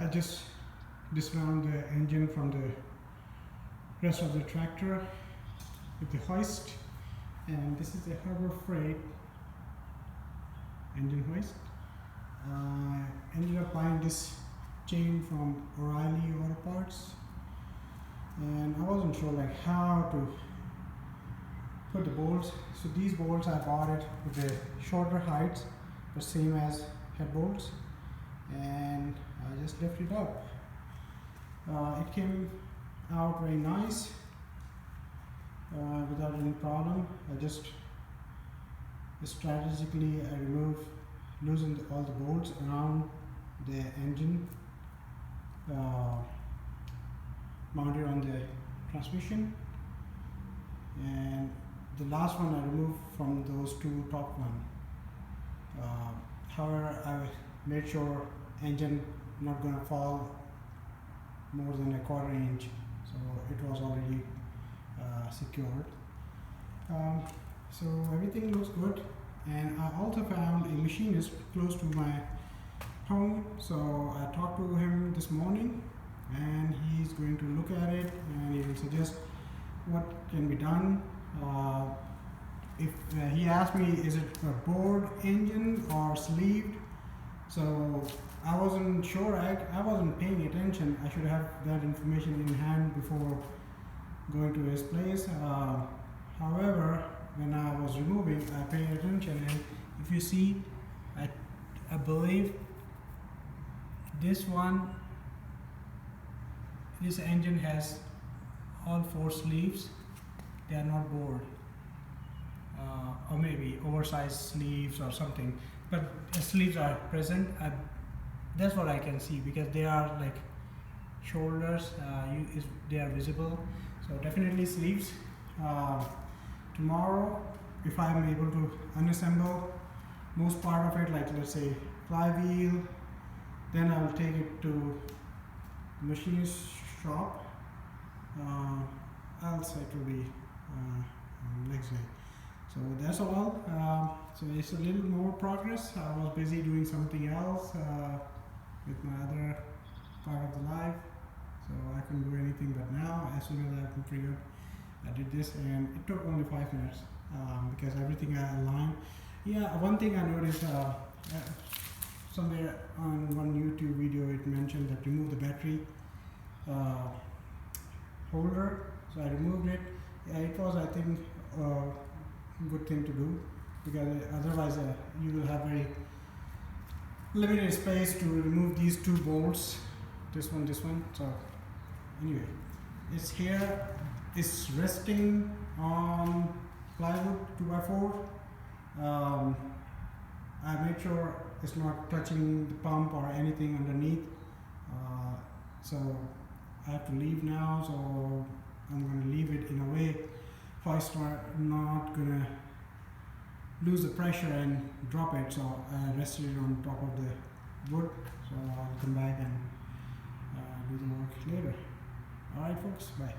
I just dismount the engine from the rest of the tractor with the hoist, and this is a Harbor Freight engine hoist. Ended up buying this chain from O'Reilly Auto Parts, and I wasn't sure like how to put the bolts. So these bolts I bought it with the shorter heights, the same as head bolts, and I just lifted it up. It came out very nice without any problem. I just strategically loosened all the bolts around the engine mounted on the transmission, and the last one I removed from those two top one. However, I made sure engine not gonna fall more than a quarter inch, so it was already secured. So everything looks good, and I also found a machinist close to my home, so I talked to him this morning, and he's going to look at it and he will suggest what can be done. If he asked me, is it a bored engine or sleeved? So I wasn't sure. I wasn't paying attention. I should have that information in hand before going to his place. However, when I was removing, I paid attention, and if you see, I believe this engine has all 4 sleeves. They are not bored, or maybe oversized sleeves or something, but the sleeves are present. That's what I can see, because they are like shoulders, they are visible, so definitely sleeves. Tomorrow, if I am able to unassemble most part of it, like let's say flywheel, then I will take it to machinist shop, else it will be next day. So that's all. So it's a little more progress. I was busy doing something else with my other part of the life, so I couldn't do anything. But now, as soon as I figured, I did this, and it took only 5 minutes because everything I aligned. Yeah, one thing I noticed somewhere on one YouTube video, it mentioned that remove the battery holder. So I removed it. It was, I think, a good thing to do, because otherwise you will have very limited space to remove these 2 bolts, this one. So anyway, it's here. It's resting on plywood 2x4. I made sure it's not touching the pump or anything underneath. So I have to leave now, so I'm going to leave it in a way hoist not going to lose the pressure and drop it. So I rested it on top of the wood, so I'll come back and do the work later. Alright folks, bye.